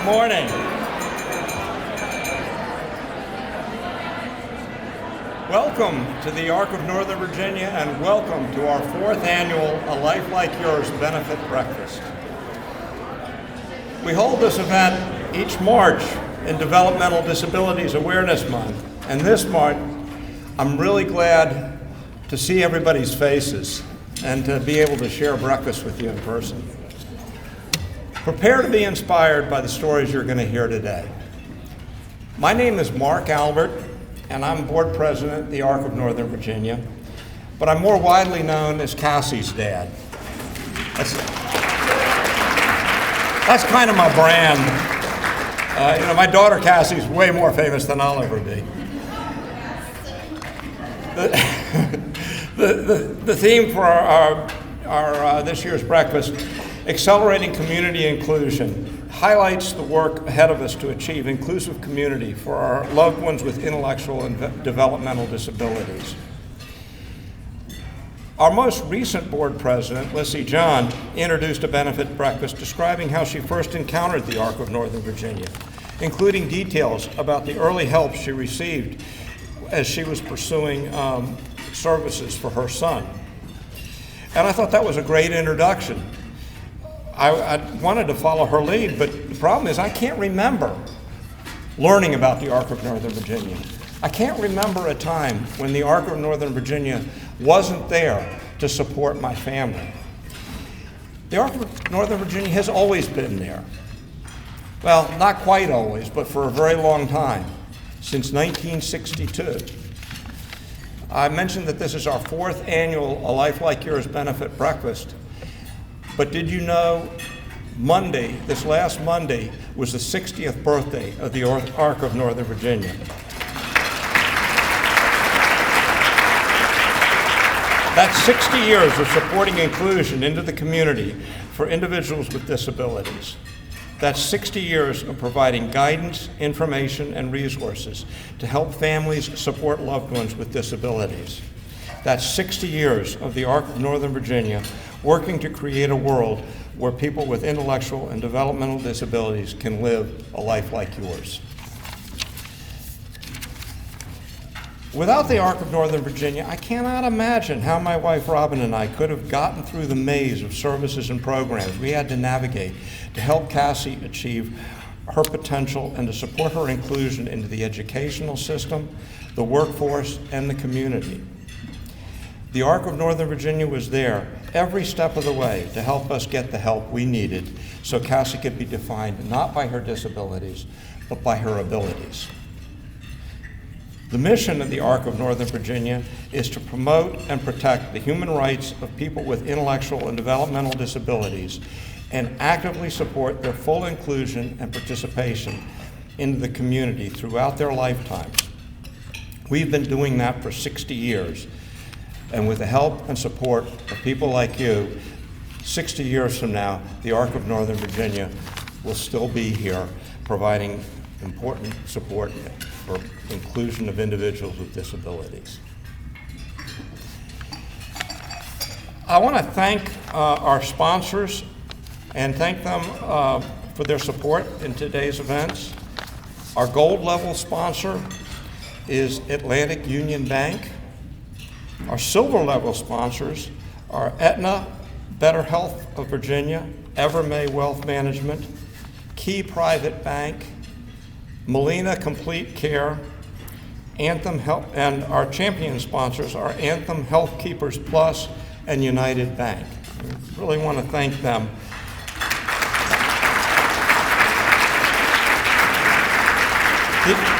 Good morning. Welcome to the Arc of Northern Virginia, and welcome to our 4th annual A Life Like Yours benefit breakfast. We hold this event each March in Developmental Disabilities Awareness Month, and this March I'm really glad to see everybody's faces and to be able to share breakfast with you in person. Prepare to be inspired by the stories you're going to hear today. My name is Mark Albert, and I'm board president at the Arc of Northern Virginia, but I'm more widely known as Cassie's dad. That's kind of my brand. My daughter Cassie's way more famous than I'll ever be. The theme for our this year's breakfast, Accelerating Community Inclusion, highlights the work ahead of us to achieve inclusive community for our loved ones with intellectual and developmental disabilities. Our most recent board president, Lissy John, introduced a benefit breakfast describing how she first encountered the Arc of Northern Virginia, including details about the early help she received as she was pursuing services for her son. And I thought that was a great introduction. I wanted to follow her lead, but the problem is I can't remember learning about the Arc of Northern Virginia. I can't remember a time when the Arc of Northern Virginia wasn't there to support my family. The Arc of Northern Virginia has always been there. Well, not quite always, but for a very long time, since 1962. I mentioned that this is our 4th annual A Life Like Yours benefit breakfast. But did you know this last Monday, was the 60th birthday of the Arc of Northern Virginia. That's 60 years of supporting inclusion into the community for individuals with disabilities. That's 60 years of providing guidance, information, and resources to help families support loved ones with disabilities. That's 60 years of the Arc of Northern Virginia working to create a world where people with intellectual and developmental disabilities can live a life like yours. Without the Arc of Northern Virginia, I cannot imagine how my wife Robin and I could have gotten through the maze of services and programs we had to navigate to help Cassie achieve her potential and to support her inclusion into the educational system, the workforce, and the community. The Arc of Northern Virginia was there every step of the way to help us get the help we needed so Cassie could be defined not by her disabilities, but by her abilities. The mission of the Arc of Northern Virginia is to promote and protect the human rights of people with intellectual and developmental disabilities and actively support their full inclusion and participation into the community throughout their lifetimes. We've been doing that for 60 years. And with the help and support of people like you, 60 years from now, the Arc of Northern Virginia will still be here providing important support for inclusion of individuals with disabilities. I want to thank our sponsors and thank them for their support in today's events. Our gold level sponsor is Atlantic Union Bank. Our silver level sponsors are Aetna, Better Health of Virginia, Evermay Wealth Management, Key Private Bank, Molina Complete Care, Anthem Health, and our champion sponsors are Anthem Health Keepers Plus and United Bank. I really want to thank them.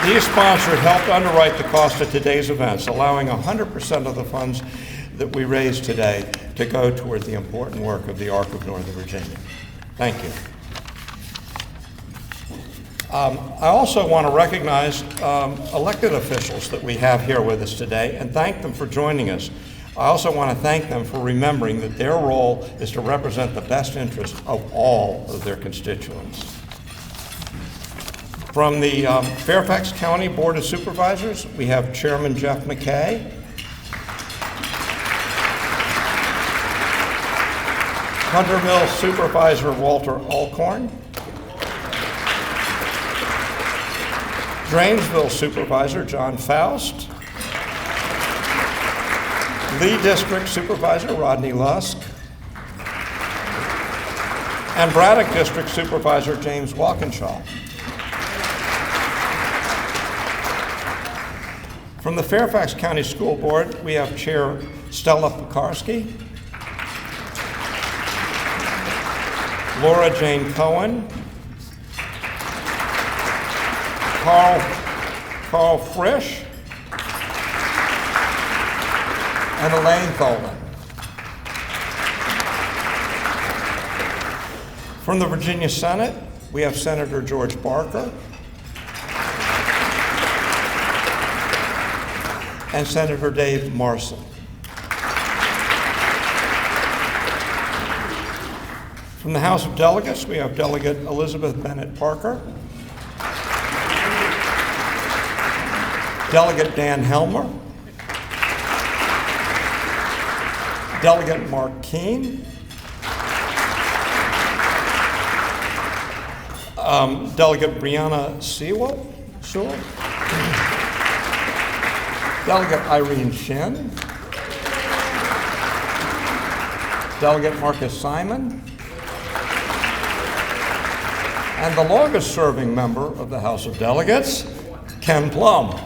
These sponsors helped underwrite the cost of today's events, allowing 100% of the funds that we raise today to go toward the important work of the Arc of Northern Virginia. Thank you. I also want to recognize elected officials that we have here with us today and thank them for joining us. I also want to thank them for remembering that their role is to represent the best interests of all of their constituents. From the Fairfax County Board of Supervisors, we have Chairman Jeff Mckay, Hunter Mill Supervisor Walter Alcorn, Drainesville Supervisor John Faust. Lee District Supervisor Rodney Lusk. And Braddock District Supervisor James Walkinshaw. From the Fairfax County School Board, we have Chair Stella Pekarski, Laura Jane Cohen, Carl Frisch, and Elaine Tholen. From the Virginia Senate, we have Senator George Barker and Senator Dave Marson. From the House of Delegates, we have Delegate Elizabeth Bennett Parker, Delegate Dan Helmer, Delegate Mark Keene, Delegate Brianna Sewell, Delegate Irene Shin, Delegate Marcus Simon, and the longest serving member of the House of Delegates, Ken Plum.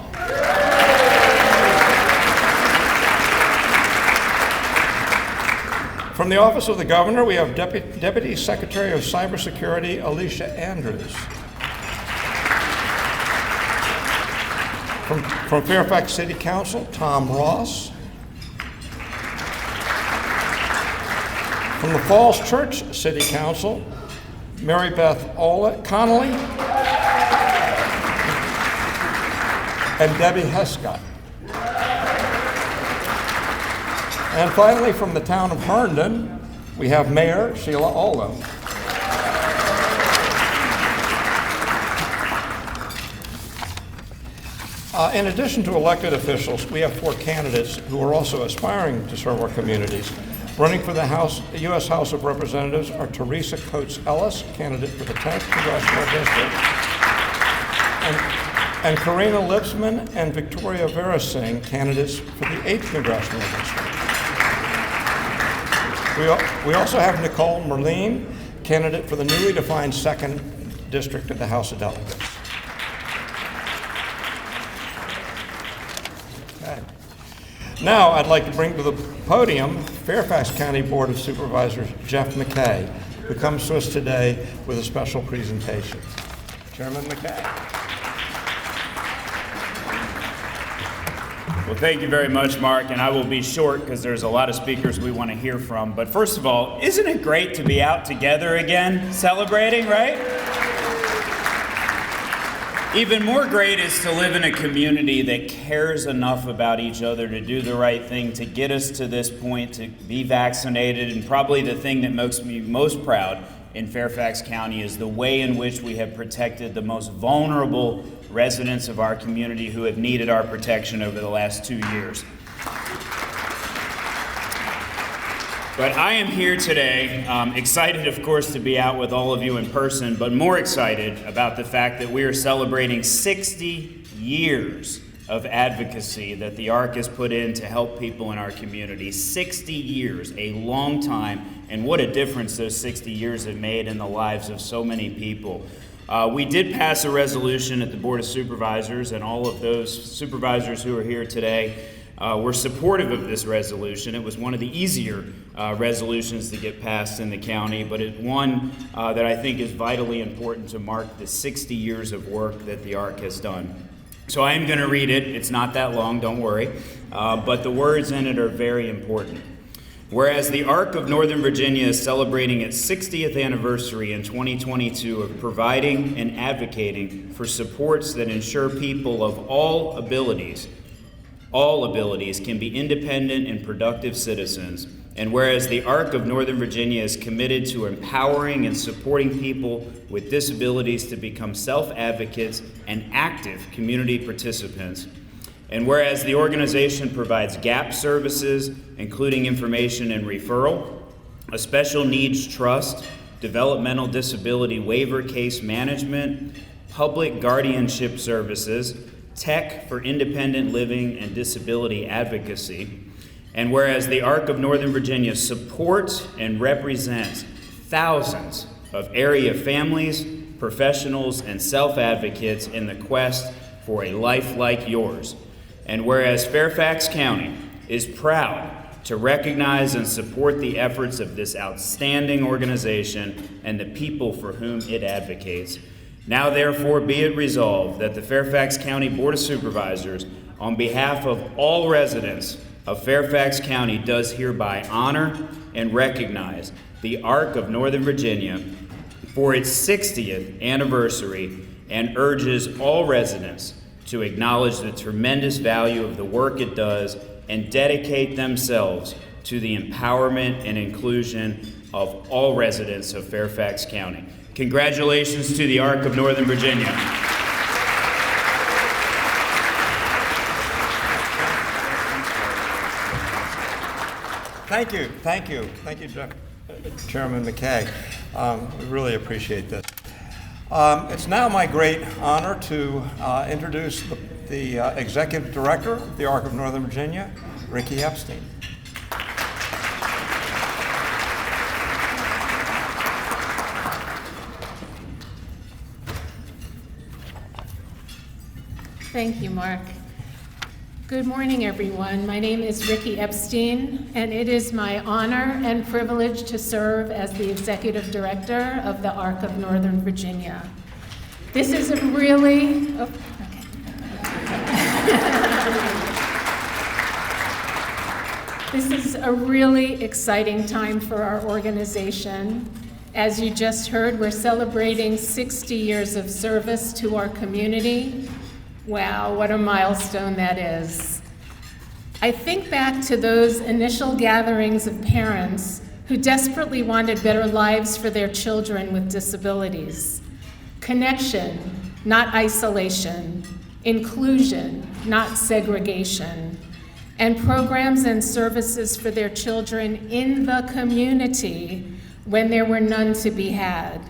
From the Office of the Governor, we have Deputy Secretary of Cybersecurity, Alicia Andrews. From Fairfax City Council, Tom Ross. From the Falls Church City Council, Mary Beth Connolly and Debbie Hescott. And finally, from the town of Herndon, we have Mayor Sheila Olam. In addition to elected officials, we have 4 candidates who are also aspiring to serve our communities. Running for the U.S. House of Representatives are Teresa Coates Ellis, candidate for the 10th Congressional District, and Karina Lipsman and Victoria Verasing, candidates for the 8th Congressional District. We also have Nicole McLean, candidate for the newly defined 2nd District of the House of Delegates. Okay. Now I'd like to bring to the podium Fairfax County Board of Supervisors Jeff Mckay, who comes to us today with a special presentation. Chairman Mckay. Well, thank you very much, Mark, and I will be short because there's a lot of speakers we want to hear from. But first of all, isn't it great to be out together again, celebrating, right? Even more great is to live in a community that cares enough about each other to do the right thing, to get us to this point, to be vaccinated. And probably the thing that makes me most proud in Fairfax County is the way in which we have protected the most vulnerable residents of our community who have needed our protection over the last 2 years. But I am here today, excited, of course, to be out with all of you in person, but more excited about the fact that we are celebrating 60 years of advocacy that the ARC has put in to help people in our community. 60 years, a long time, and what a difference those 60 years have made in the lives of so many people. We did pass a resolution at the Board of Supervisors, and all of those supervisors who are here today were supportive of this resolution. It was one of the easier resolutions to get passed in the county, but it's one that I think is vitally important to mark the 60 years of work that the ARC has done. So I am going to read it. It's not that long, don't worry, but the words in it are very important. Whereas the ARC of Northern Virginia is celebrating its 60th anniversary in 2022 of providing and advocating for supports that ensure people of all abilities can be independent and productive citizens, and whereas the ARC of Northern Virginia is committed to empowering and supporting people with disabilities to become self-advocates and active community participants, and whereas the organization provides GAP services, including information and referral, a special needs trust, developmental disability waiver case management, public guardianship services, tech for independent living and disability advocacy, and whereas the ARC of Northern Virginia supports and represents thousands of area families, professionals, and self-advocates in the quest for a life like yours. And whereas Fairfax County is proud to recognize and support the efforts of this outstanding organization and the people for whom it advocates, now therefore be it resolved that the Fairfax County Board of Supervisors, on behalf of all residents of Fairfax County, does hereby honor and recognize the ARC of Northern Virginia for its 60th anniversary and urges all residents to acknowledge the tremendous value of the work it does and dedicate themselves to the empowerment and inclusion of all residents of Fairfax County. Congratulations to the ARC of Northern Virginia. Thank you, Chairman Mckay. We really appreciate this. It's now my great honor to introduce the Executive Director of the ARC of Northern Virginia, Ricky Epstein. Thank you, Mark. Good morning, everyone. My name is Ricky Epstein, and it is my honor and privilege to serve as the Executive Director of the ARC of Northern Virginia. This is a really, This is a really exciting time for our organization. As you just heard, we're celebrating 60 years of service to our community. Wow, what a milestone that is. I think back to those initial gatherings of parents who desperately wanted better lives for their children with disabilities. Connection, not isolation. Inclusion, not segregation. And programs and services for their children in the community when there were none to be had.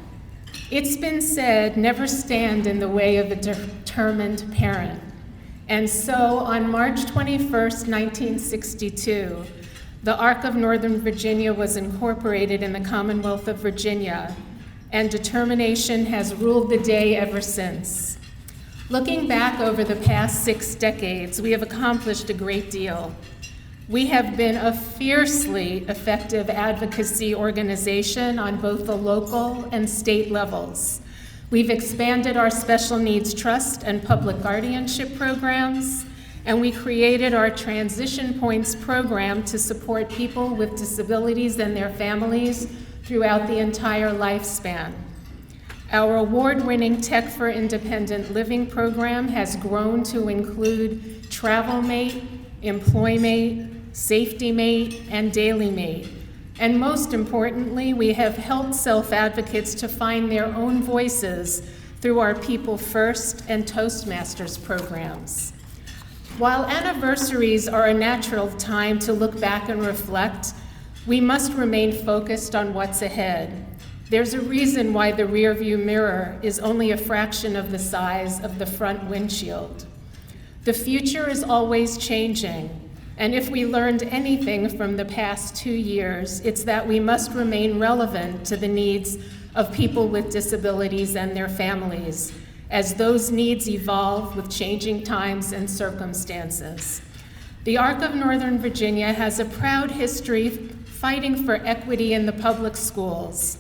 It's been said, never stand in the way of a determined parent. And so on March 21st, 1962, the ARC of Northern Virginia was incorporated in the Commonwealth of Virginia, and determination has ruled the day ever since. Looking back over the past 6 decades, we have accomplished a great deal. We have been a fiercely effective advocacy organization on both the local and state levels. We've expanded our special needs trust and public guardianship programs, and we created our Transition Points program to support people with disabilities and their families throughout the entire lifespan. Our award-winning Tech for Independent Living program has grown to include TravelMate, EmployMate, SafetyMate, and DailyMate. And most importantly, we have helped self-advocates to find their own voices through our People First and Toastmasters programs. While anniversaries are a natural time to look back and reflect, we must remain focused on what's ahead. There's a reason why the rearview mirror is only a fraction of the size of the front windshield. The future is always changing. And if we learned anything from the past 2 years, it's that we must remain relevant to the needs of people with disabilities and their families, as those needs evolve with changing times and circumstances. The ARC of Northern Virginia has a proud history fighting for equity in the public schools.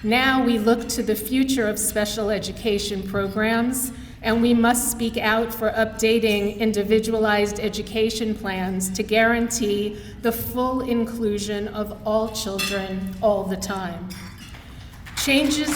Now we look to the future of special education programs, and we must speak out for updating individualized education plans to guarantee the full inclusion of all children all the time. Changes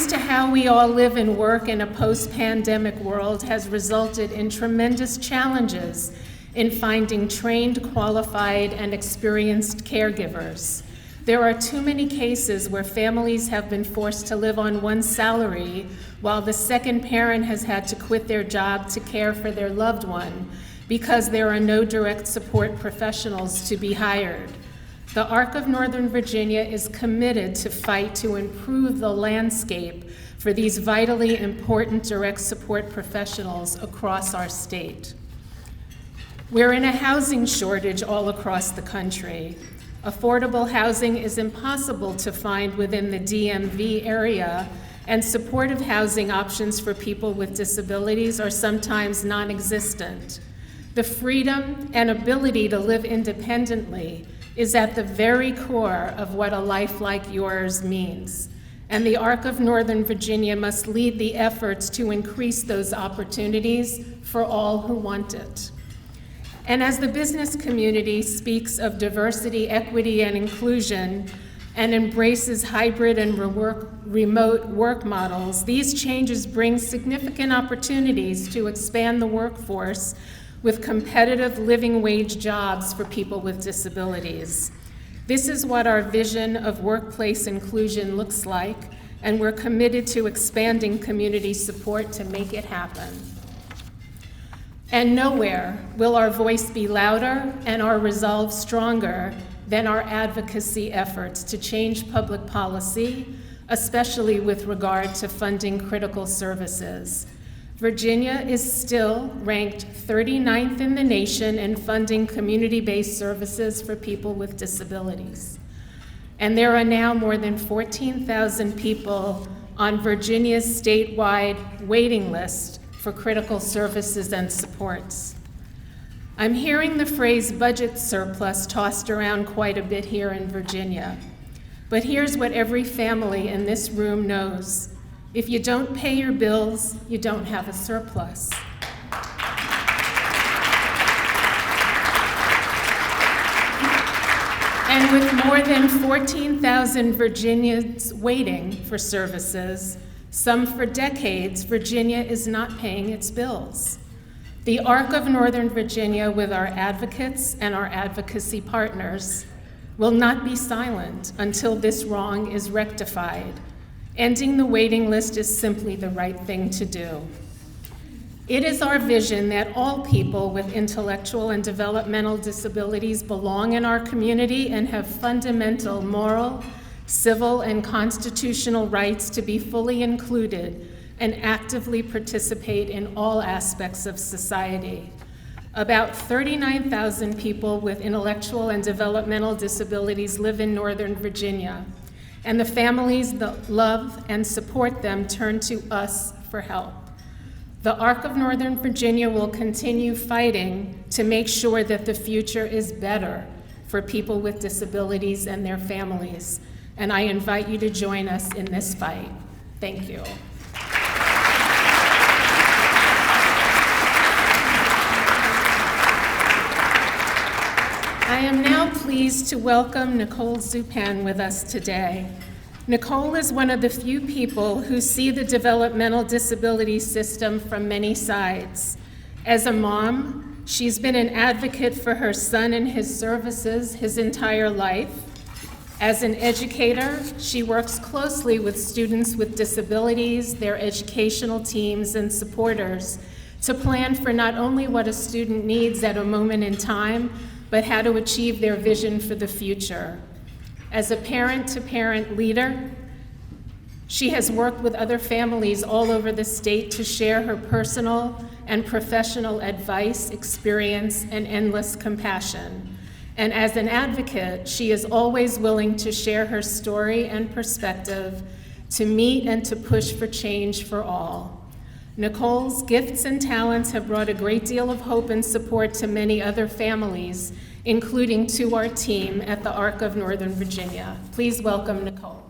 to how we all live and work in a post-pandemic world has resulted in tremendous challenges in finding trained, qualified, and experienced caregivers. There are too many cases where families have been forced to live on one salary while the second parent has had to quit their job to care for their loved one because there are no direct support professionals to be hired. the ARC of Northern Virginia is committed to fight to improve the landscape for these vitally important direct support professionals across our state. We're in a housing shortage all across the country. Affordable housing is impossible to find within the DMV area, and supportive housing options for people with disabilities are sometimes non-existent. The freedom and ability to live independently is at the very core of what a life like yours means. And the ARC of Northern Virginia must lead the efforts to increase those opportunities for all who want it. And as the business community speaks of diversity, equity, and inclusion, and embraces hybrid and remote work models, these changes bring significant opportunities to expand the workforce with competitive living wage jobs for people with disabilities. This is what our vision of workplace inclusion looks like, and we're committed to expanding community support to make it happen. And nowhere will our voice be louder and our resolve stronger than our advocacy efforts to change public policy, especially with regard to funding critical services. Virginia is still ranked 39th in the nation in funding community-based services for people with disabilities. And there are now more than 14,000 people on Virginia's statewide waiting list for critical services and supports. I'm hearing the phrase budget surplus tossed around quite a bit here in Virginia. But here's what every family in this room knows. If you don't pay your bills, you don't have a surplus. And with more than 14,000 Virginians waiting for services, some for decades, Virginia is not paying its bills. The ARC of Northern Virginia, with our advocates and our advocacy partners, will not be silent until this wrong is rectified. Ending the waiting list is simply the right thing to do. It is our vision that all people with intellectual and developmental disabilities belong in our community and have fundamental moral, civil, and constitutional rights to be fully included and actively participate in all aspects of society. About 39,000 people with intellectual and developmental disabilities live in Northern Virginia, and the families that love and support them turn to us for help. The ARC of Northern Virginia will continue fighting to make sure that the future is better for people with disabilities and their families, and I invite you to join us in this fight. Thank you. I am now pleased to welcome Nicole Zupan with us today. Nicole is one of the few people who see the developmental disability system from many sides. As a mom, she's been an advocate for her son and his services his entire life. As an educator, she works closely with students with disabilities, their educational teams, and supporters to plan for not only what a student needs at a moment in time, but how to achieve their vision for the future. As a parent-to-parent leader, she has worked with other families all over the state to share her personal and professional advice, experience, and endless compassion. And as an advocate, she is always willing to share her story and perspective to meet and to push for change for all. Nicole's gifts and talents have brought a great deal of hope and support to many other families, including to our team at the ARC of Northern Virginia. Please welcome Nicole.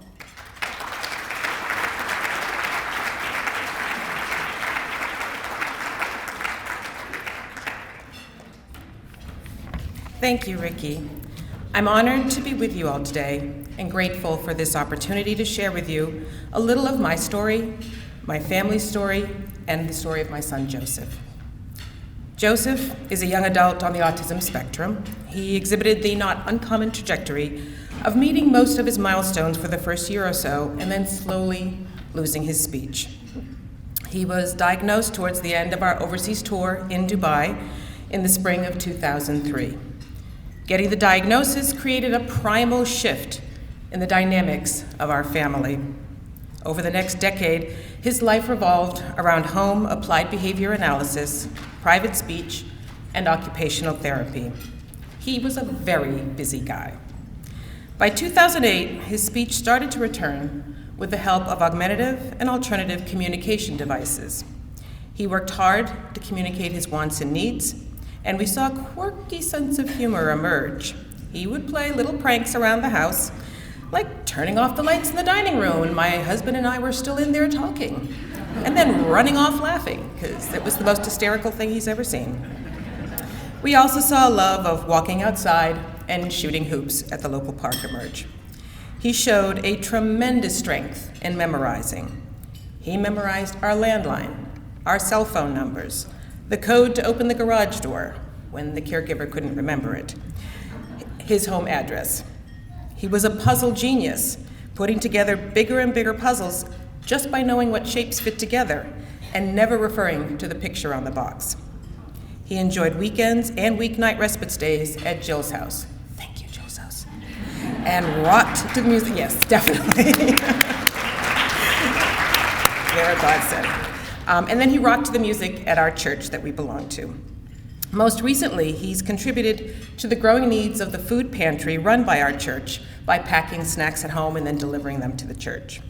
Thank you, Ricky. I'm honored to be with you all today and grateful for this opportunity to share with you a little of my story, my family's story, and the story of my son, Joseph. Joseph is a young adult on the autism spectrum. He exhibited the not uncommon trajectory of meeting most of his milestones for the first year or so and then slowly losing his speech. He was diagnosed towards the end of our overseas tour in Dubai in the spring of 2003. Getting the diagnosis created a primal shift in the dynamics of our family. Over the next decade, his life revolved around home applied behavior analysis, private speech, and occupational therapy. He was a very busy guy. By 2008, his speech started to return with the help of augmentative and alternative communication devices. He worked hard to communicate his wants and needs, and we saw a quirky sense of humor emerge. He would play little pranks around the house, like turning off the lights in the dining room when my husband and I were still in there talking, and then running off laughing, because it was the most hysterical thing he's ever seen. We also saw a love of walking outside and shooting hoops at the local park emerge. He showed a tremendous strength in memorizing. He memorized our landline, our cell phone numbers, the code to open the garage door when the caregiver couldn't remember it, his home address. He was a puzzle genius, putting together bigger and bigger puzzles just by knowing what shapes fit together and never referring to the picture on the box. He enjoyed weekends and weeknight respite days at Jill's house. Thank you, Jill's house. And rocked to the music. Yes, definitely. They're a godsend. And then he rocked to the music at our church that we belong to. Most recently, he's contributed to the growing needs of the food pantry run by our church by packing snacks at home and then delivering them to the church.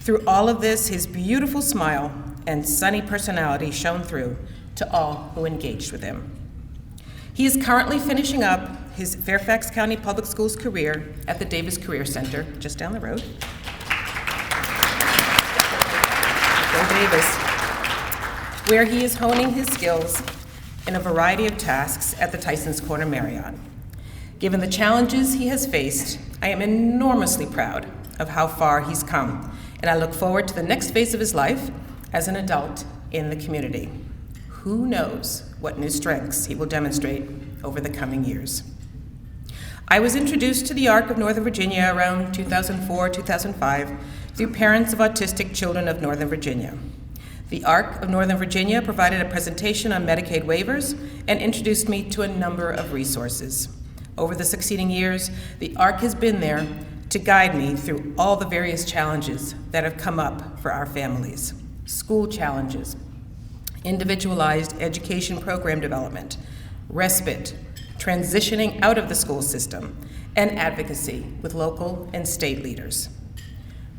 Through all of this, his beautiful smile and sunny personality shone through to all who engaged with him. He is currently finishing up his Fairfax County Public Schools career at the Davis Career Center, just down the road. Go Davis. Where he is honing his skills in a variety of tasks at the Tysons Corner Marriott. Given the challenges he has faced, I am enormously proud of how far he's come, and I look forward to the next phase of his life as an adult in the community. Who knows what new strengths he will demonstrate over the coming years. I was introduced to the ARC of Northern Virginia around 2004, 2005 through parents of autistic children of Northern Virginia. The ARC of Northern Virginia provided a presentation on Medicaid waivers and introduced me to a number of resources. Over the succeeding years, the ARC has been there to guide me through all the various challenges that have come up for our families. School challenges, individualized education program development, respite, transitioning out of the school system, and advocacy with local and state leaders.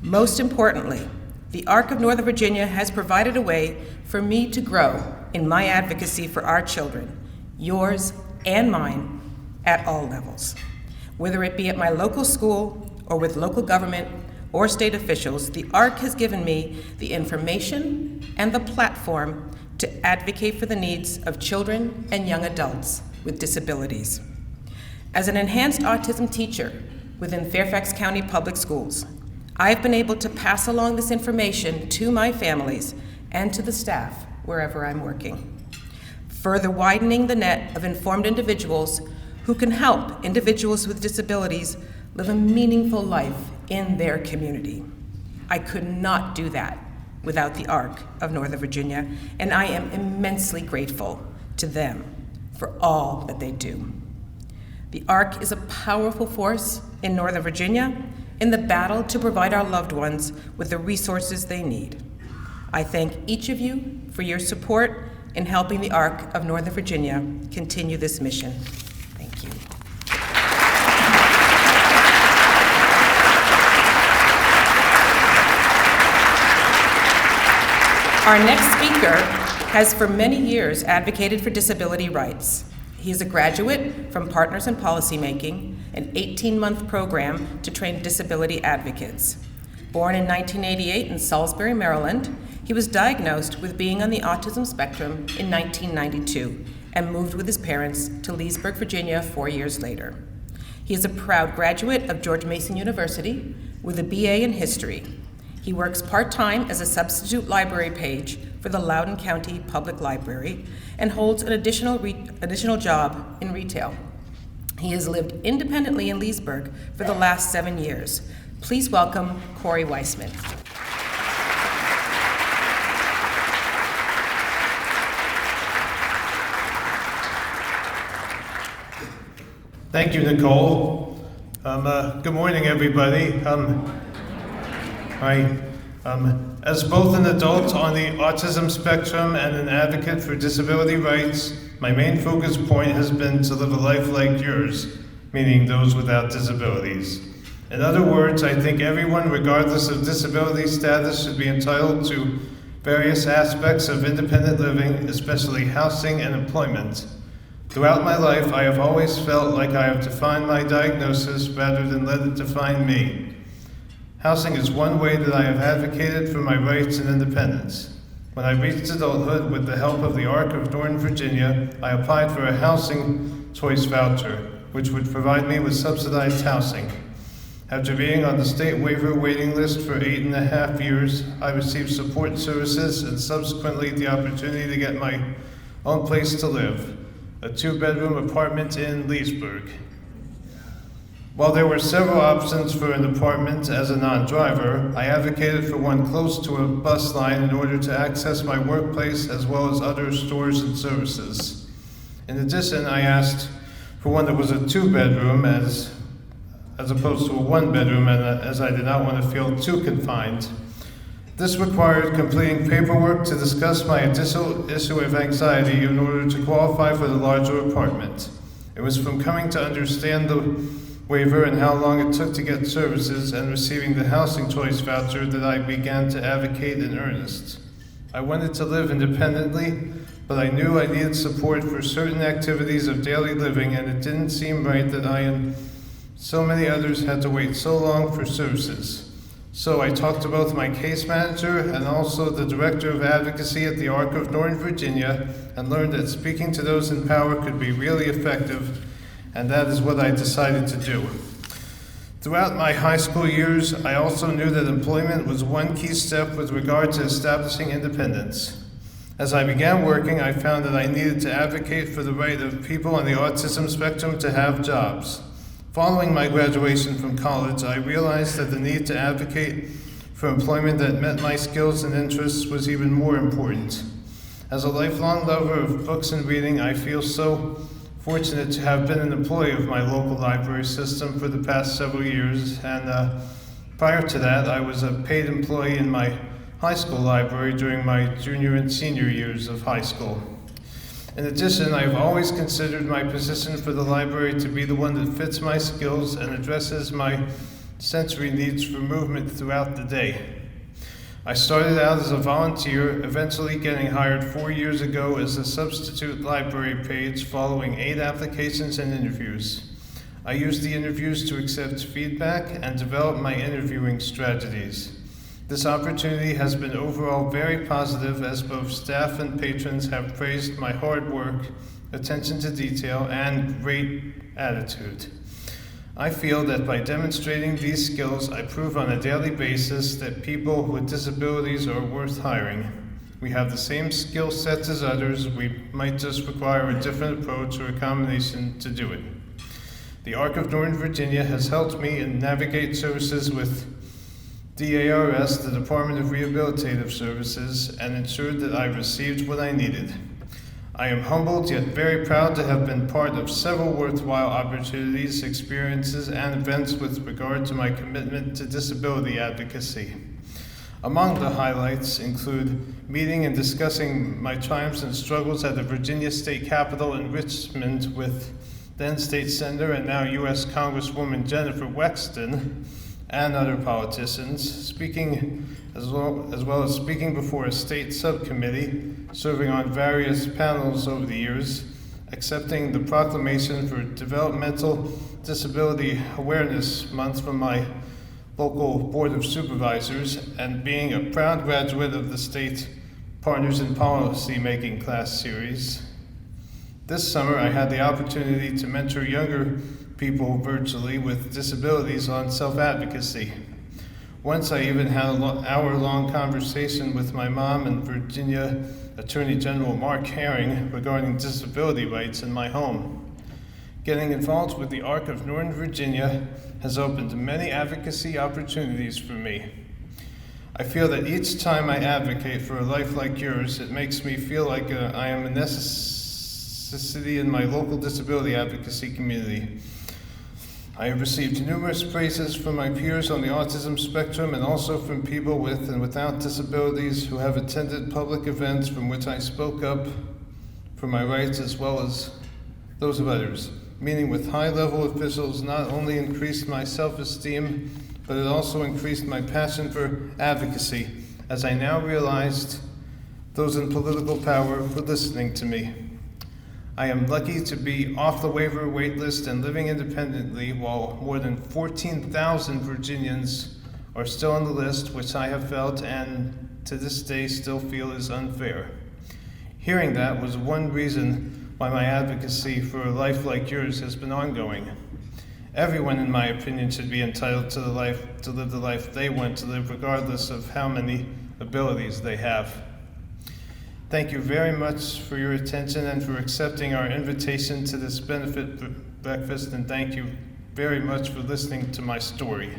Most importantly, the ARC of Northern Virginia has provided a way for me to grow in my advocacy for our children, yours and mine, at all levels. Whether it be at my local school or with local government or state officials, the ARC has given me the information and the platform to advocate for the needs of children and young adults with disabilities. As an enhanced autism teacher within Fairfax County Public Schools, I've been able to pass along this information to my families and to the staff wherever I'm working, further widening the net of informed individuals who can help individuals with disabilities live a meaningful life in their community. I could not do that without the ARC of Northern Virginia, and I am immensely grateful to them for all that they do. The ARC is a powerful force in Northern Virginia in the battle to provide our loved ones with the resources they need. I thank each of you for your support in helping the ARC of Northern Virginia continue this mission. Thank you. Our next speaker has for many years advocated for disability rights. He is a graduate from Partners in Policymaking, an 18-month program to train disability advocates. Born in 1988 in Salisbury, Maryland, he was diagnosed with being on the autism spectrum in 1992 and moved with his parents to Leesburg, Virginia 4 years later. He is a proud graduate of George Mason University with a BA in history. He works part-time as a substitute library page for the Loudoun County Public Library and holds an additional job in retail. He has lived independently in Leesburg for the last 7 years. Please welcome Corey Weissman. Thank you, Nicole. Good morning, everybody. As both an adult on the autism spectrum and an advocate for disability rights, my main focus point has been to live a life like yours, meaning those without disabilities. In other words, I think everyone, regardless of disability status, should be entitled to various aspects of independent living, especially housing and employment. Throughout my life, I have always felt like I have defined my diagnosis rather than let it define me. Housing is one way that I have advocated for my rights and independence. When I reached adulthood, with the help of the ARC of Northern Virginia, I applied for a housing choice voucher, which would provide me with subsidized housing. After being on the state waiver waiting list for 8.5 years, I received support services and subsequently the opportunity to get my own place to live, a 2-bedroom apartment in Leesburg. While there were several options for an apartment as a non-driver, I advocated for one close to a bus line in order to access my workplace as well as other stores and services. In addition, I asked for one that was a 2-bedroom as opposed to a 1-bedroom, as I did not want to feel too confined. This required completing paperwork to discuss my additional issue of anxiety in order to qualify for the larger apartment. It was from coming to understand the waiver and how long it took to get services and receiving the housing choice voucher that I began to advocate in earnest. I wanted to live independently, but I knew I needed support for certain activities of daily living, and it didn't seem right that I and so many others had to wait so long for services. So I talked to both my case manager and also the director of advocacy at the ARC of Northern Virginia and learned that speaking to those in power could be really effective, and that is what I decided to do. Throughout my high school years, I also knew that employment was one key step with regard to establishing independence. As I began working, I found that I needed to advocate for the right of people on the autism spectrum to have jobs. Following my graduation from college, I realized that the need to advocate for employment that met my skills and interests was even more important. As a lifelong lover of books and reading, I feel so fortunate to have been an employee of my local library system for the past several years, and prior to that, I was a paid employee in my high school library during my junior and senior years of high school. In addition, I have always considered my position for the library to be the one that fits my skills and addresses my sensory needs for movement throughout the day. I started out as a volunteer, eventually getting hired 4 years ago as a substitute library page following 8 applications and interviews. I used the interviews to accept feedback and develop my interviewing strategies. This opportunity has been overall very positive, as both staff and patrons have praised my hard work, attention to detail, and great attitude. I feel that by demonstrating these skills, I prove on a daily basis that people with disabilities are worth hiring. We have the same skill sets as others, we might just require a different approach or a combination to do it. The ARC of Northern Virginia has helped me navigate services with DARS, the Department of Rehabilitative Services, and ensured that I received what I needed. I am humbled yet very proud to have been part of several worthwhile opportunities, experiences, and events with regard to my commitment to disability advocacy. Among the highlights include meeting and discussing my triumphs and struggles at the Virginia State Capitol in Richmond with then State Senator and now U.S. Congresswoman Jennifer Wexton, and other politicians, speaking as well as speaking before a state subcommittee, serving on various panels over the years, accepting the proclamation for Developmental Disability Awareness Month from my local Board of Supervisors, and being a proud graduate of the State Partners in Policy Making class series. This summer, I had the opportunity to mentor younger people virtually with disabilities on self-advocacy. Once I even had an hour-long conversation with my mom and Virginia Attorney General Mark Herring regarding disability rights in my home. Getting involved with the ARC of Northern Virginia has opened many advocacy opportunities for me. I feel that each time I advocate for a life like yours, it makes me feel like I am a necessity in my local disability advocacy community. I have received numerous praises from my peers on the autism spectrum and also from people with and without disabilities who have attended public events from which I spoke up for my rights as well as those of others. Meeting with high-level officials not only increased my self-esteem, but it also increased my passion for advocacy, as I now realized those in political power were listening to me. I am lucky to be off the waiver waitlist and living independently while more than 14,000 Virginians are still on the list, which I have felt and to this day still feel is unfair. Hearing that was one reason why my advocacy for a life like yours has been ongoing. Everyone, in my opinion, should be entitled to live the life they want to live, regardless of how many abilities they have. Thank you very much for your attention and for accepting our invitation to this benefit breakfast, and thank you very much for listening to my story.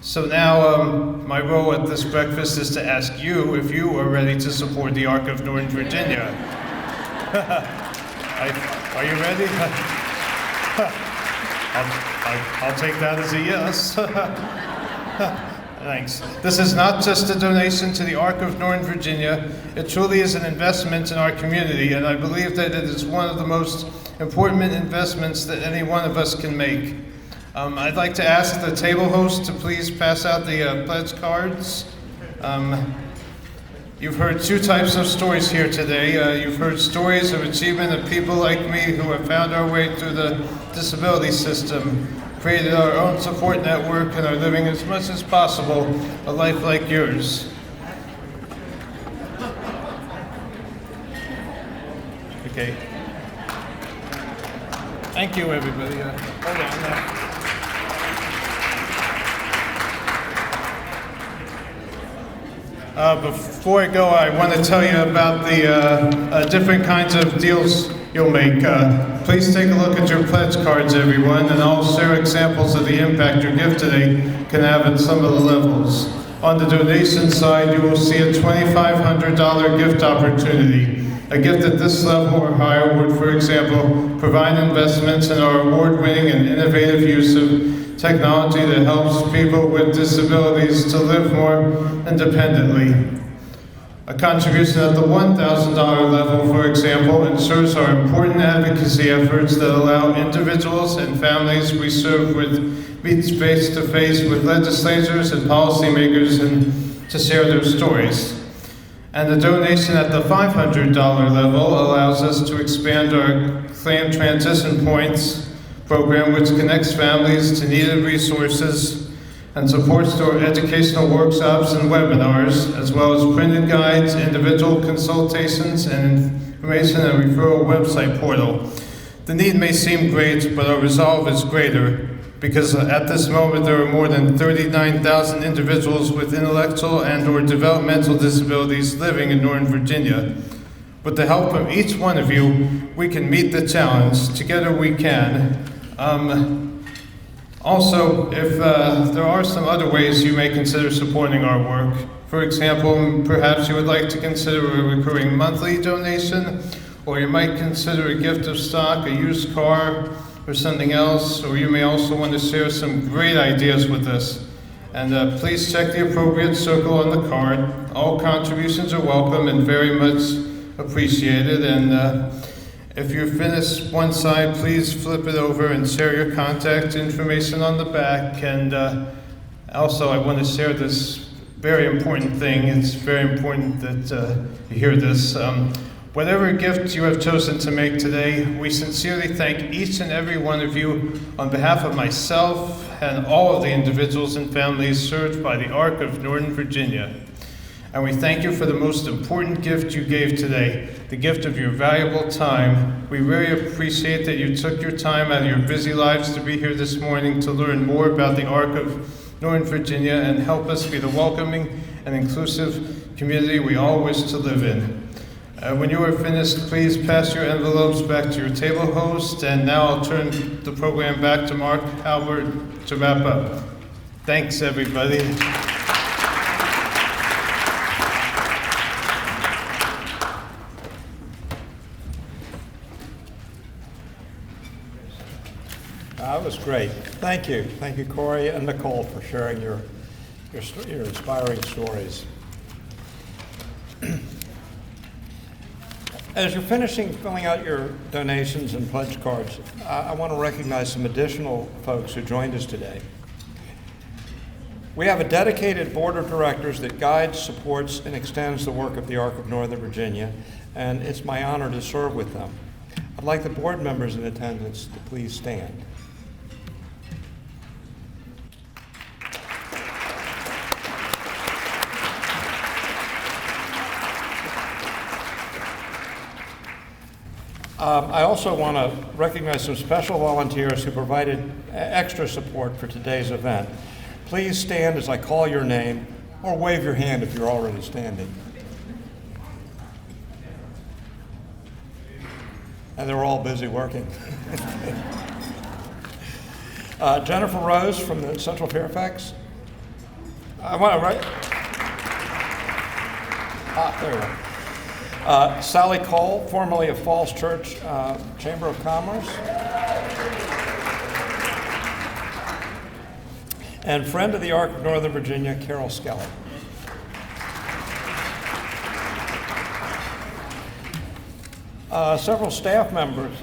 So now my role at this breakfast is to ask you if you are ready to support the Arc of Northern Virginia. Are you ready? I'll take that as a yes. Thanks. This is not just a donation to the Arc of Northern Virginia. It truly is an investment in our community, and I believe that it is one of the most important investments that any one of us can make. I'd like to ask the table host to please pass out the pledge cards. You've heard two types of stories here today. You've heard stories of achievement of people like me who have found our way through the disability system, created our own support network, and are living as much as possible a life like yours. Okay. Thank you, everybody. Hold on now. Before I go, I want to tell you about the different kinds of deals you'll make. Please take a look at your pledge cards, everyone, and I'll share examples of the impact your gift today can have at some of the levels. On the donation side, you will see a $2,500 gift opportunity. A gift at this level or higher would, for example, provide investments in our award-winning and innovative use of technology that helps people with disabilities to live more independently. A contribution at the $1,000 level, for example, ensures our important advocacy efforts that allow individuals and families we serve with meet face-to-face with legislators and policymakers and to share their stories. And the donation at the $500 level allows us to expand our claim transition points program, which connects families to needed resources and supports through educational workshops and webinars, as well as printed guides, individual consultations, and information and referral website portal. The need may seem great, but our resolve is greater, because at this moment there are more than 39,000 individuals with intellectual and/or developmental disabilities living in Northern Virginia. With the help of each one of you, we can meet the challenge. Together we can. Also, if there are some other ways you may consider supporting our work, for example, perhaps you would like to consider a recurring monthly donation, or you might consider a gift of stock, a used car, or something else, or you may also want to share some great ideas with us. And please check the appropriate circle on the card. All contributions are welcome and very much appreciated. And if you finish one side, please flip it over and share your contact information on the back. And also, I want to share this very important thing. It's very important that you hear this. Whatever gift you have chosen to make today, we sincerely thank each and every one of you on behalf of myself and all of the individuals and families served by the Arc of Northern Virginia. And we thank you for the most important gift you gave today, the gift of your valuable time. We really appreciate that you took your time out of your busy lives to be here this morning to learn more about the Arc of Northern Virginia and help us be the welcoming and inclusive community we all wish to live in. When you are finished, please pass your envelopes back to your table host. And now I'll turn the program back to Mark Halbert to wrap up. Thanks, everybody. That was great. Thank you. Thank you, Corey and Nicole, for sharing your inspiring stories. As you're finishing filling out your donations and pledge cards, I want to recognize some additional folks who joined us today. We have a dedicated board of directors that guides, supports, and extends the work of the Arc of Northern Virginia, and it's my honor to serve with them. I'd like the board members in attendance to please stand. I also want to recognize some special volunteers who provided extra support for today's event. Please stand as I call your name, or wave your hand if you're already standing. And they're all busy working. Jennifer Rose from the Central Fairfax. I want to write. There we go. Sally Cole, formerly of Falls Church Chamber of Commerce. And friend of the Arc of Northern Virginia, Carol Skelly. Several staff members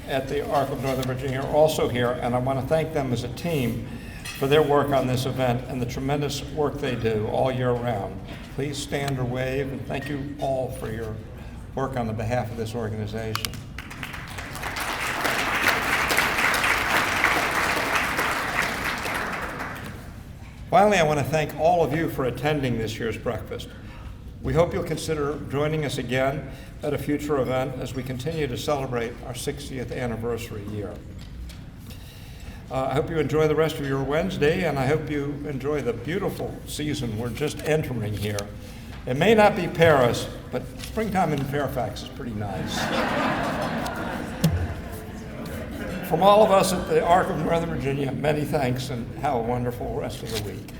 at the Arc of Northern Virginia are also here, and I want to thank them as a team for their work on this event and the tremendous work they do all year round. Please stand or wave, and thank you all for your work on the behalf of this organization. Finally, I want to thank all of you for attending this year's breakfast. We hope you'll consider joining us again at a future event as we continue to celebrate our 60th anniversary year. I hope you enjoy the rest of your Wednesday, and I hope you enjoy the beautiful season we're just entering here. It may not be Paris, but springtime in Fairfax is pretty nice. From all of us at the Arc of Northern Virginia, many thanks, and have a wonderful rest of the week.